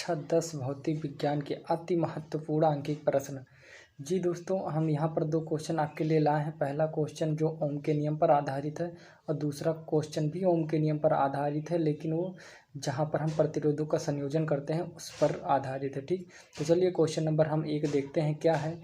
कक्षा 10 भौतिक विज्ञान के अति महत्वपूर्ण अंकित प्रश्न। जी दोस्तों, हम यहाँ पर दो क्वेश्चन आपके लिए लाए हैं। पहला क्वेश्चन जो ओम के नियम पर आधारित है और दूसरा क्वेश्चन भी ओम के नियम पर आधारित है, लेकिन वो जहाँ पर हम प्रतिरोधों का संयोजन करते हैं उस पर आधारित है। ठीक, तो चलिए क्वेश्चन नंबर हम 1 देखते हैं क्या है।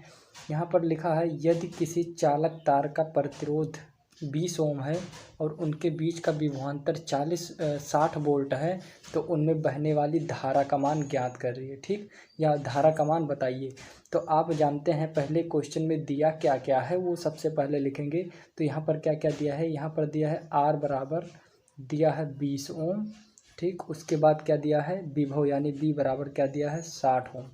यहाँ पर लिखा है, यदि किसी चालक तार का प्रतिरोध 20 ओम है और उनके बीच का विभवांतर 60 वोल्ट है, तो उनमें बहने वाली धारा का मान ज्ञात कर रही है। ठीक, या धारा का मान बताइए। तो आप जानते हैं पहले क्वेश्चन में दिया क्या क्या है, वो सबसे पहले लिखेंगे। तो यहाँ पर क्या क्या दिया है, यहाँ पर दिया है आर बराबर दिया है 20 ओम। ठीक, उसके बाद क्या दिया है, विभव यानी बी बराबर क्या दिया है 60 ओम।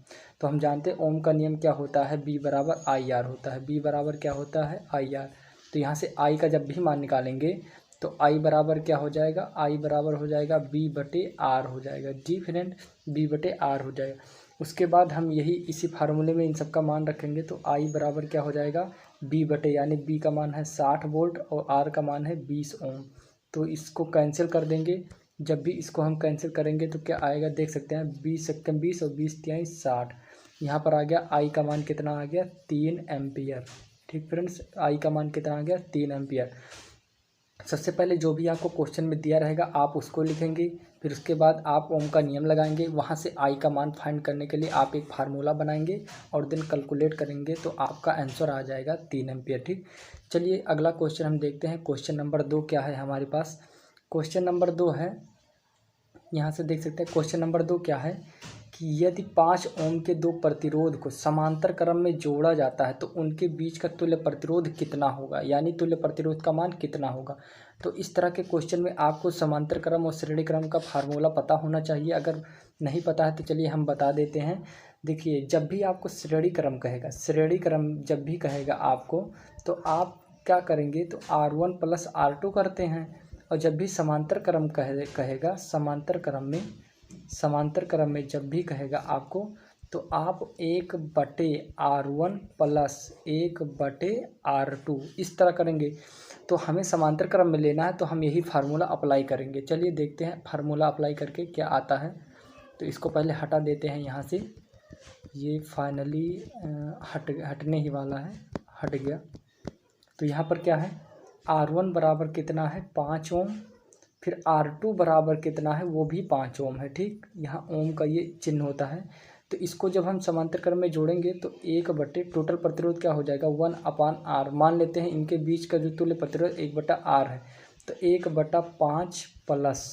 तो हम जानते हैं ओम का नियम क्या होता है, बी बराबर आई आर होता है। बी बराबर क्या होता है, आई आर। तो यहाँ से आई का जब भी मान निकालेंगे तो आई बराबर क्या हो जाएगा, आई बराबर हो जाएगा बी बटे आर हो जाएगा। जी फ्रेंड, बी बटे आर हो जाएगा। उसके बाद हम यही इसी फार्मूले में इन सब का मान रखेंगे तो आई बराबर क्या हो जाएगा, बी बटे यानी बी का मान है 60 वोल्ट और आर का मान है 20 ओम। तो इसको कैंसिल कर देंगे। जब भी इसको हम कैंसिल करेंगे तो क्या आएगा, देख सकते हैं 20 सत्तम 20 और 20 तिहाई 60। यहाँ पर आ गया आई का मान कितना आ गया, 3 एम्पियर। ठीक फ्रेंड्स, आई का मान कितना आ गया, 3 एम्पियर। सबसे पहले जो भी आपको क्वेश्चन में दिया रहेगा आप उसको लिखेंगे, फिर उसके बाद आप ओम का नियम लगाएंगे। वहाँ से आई का मान फाइंड करने के लिए आप एक फार्मूला बनाएंगे और देन कैलकुलेट करेंगे तो आपका आंसर आ जाएगा 3 एम्पियर। ठीक, चलिए अगला क्वेश्चन हम देखते हैं। क्वेश्चन नंबर 2 क्या है हमारे पास। क्वेश्चन नंबर 2 है, यहाँ से देख सकते हैं क्वेश्चन नंबर 2 क्या है कि यदि 5 ओम के दो प्रतिरोध को समांतर क्रम में जोड़ा जाता है तो उनके बीच का तुल्य प्रतिरोध कितना होगा, यानी तुल्य प्रतिरोध का मान कितना होगा। तो इस तरह के क्वेश्चन में आपको समांतर क्रम और श्रेणी क्रम का फार्मूला पता होना चाहिए। अगर नहीं पता है तो चलिए हम बता देते हैं। देखिए, जब भी आपको श्रेणी क्रम कहेगा, श्रेणी क्रम जब भी कहेगा आपको, तो आप क्या करेंगे, तो R1 प्लस R2 करते हैं। और जब भी समांतर क्रम कहेगा, समांतर क्रम में जब भी कहेगा आपको, तो आप 1/R1 प्लस 1/R2 इस तरह करेंगे। तो हमें समांतर क्रम में लेना है तो हम यही फार्मूला अप्लाई करेंगे। चलिए देखते हैं फार्मूला अप्लाई करके क्या आता है। तो इसको पहले हटा देते हैं यहाँ से, ये फाइनली हटने ही वाला है, हट गया। तो यहाँ पर क्या है, R1 बराबर कितना है 5 ओम, फिर R2 बराबर कितना है, वो भी 5 ओम है। ठीक, यहाँ ओम का ये चिन्ह होता है। तो इसको जब हम समांतर क्रम में जोड़ेंगे तो 1 टोटल प्रतिरोध क्या हो जाएगा 1/R। मान लेते हैं इनके बीच का जो तुल्य प्रतिरोध 1/R है, तो 1/5 प्लस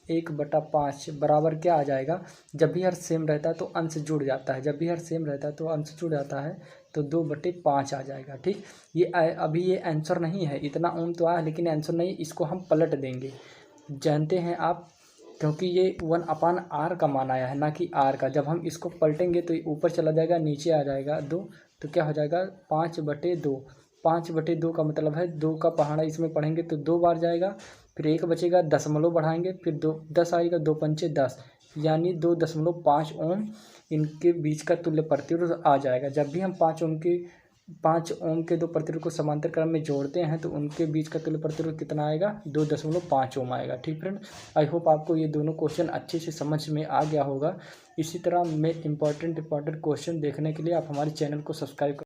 1/5 बराबर क्या आ जाएगा, जब भी हर सेम रहता है तो अंश जुड़ जाता है, जब भी हर सेम रहता है तो अंश जुड़ जाता है, तो 2/5 आ जाएगा। ठीक, ये अभी ये आंसर नहीं है, इतना ओम तो आया लेकिन आंसर नहीं, इसको हम पलट देंगे। जानते हैं आप, क्योंकि ये 1/R का मान आया है ना कि R का। जब हम इसको पलटेंगे तो ऊपर चला जाएगा, नीचे आ जाएगा 2, तो क्या हो जाएगा 5/2। 5/2 का मतलब है 2 का पहाड़ा इसमें पढ़ेंगे तो 2 बार जाएगा, फिर 1 बचेगा, दशमलव बढ़ाएंगे, फिर 2 10 आएगा, 2 पंचे 10, यानी 2.5 ओम इनके बीच का तुल्य प्रतिरोध आ जाएगा। जब भी हम 5 ओम के दो प्रतिरोध को समांतर क्रम में जोड़ते हैं तो उनके बीच का तुल्य प्रतिरोध कितना आएगा, 2.5 ओम आएगा। ठीक फ्रेंड, आई होप आपको ये दोनों क्वेश्चन अच्छे से समझ में आ गया होगा। इसी तरह में इंपॉर्टेंट क्वेश्चन देखने के लिए आप हमारे चैनल को सब्सक्राइब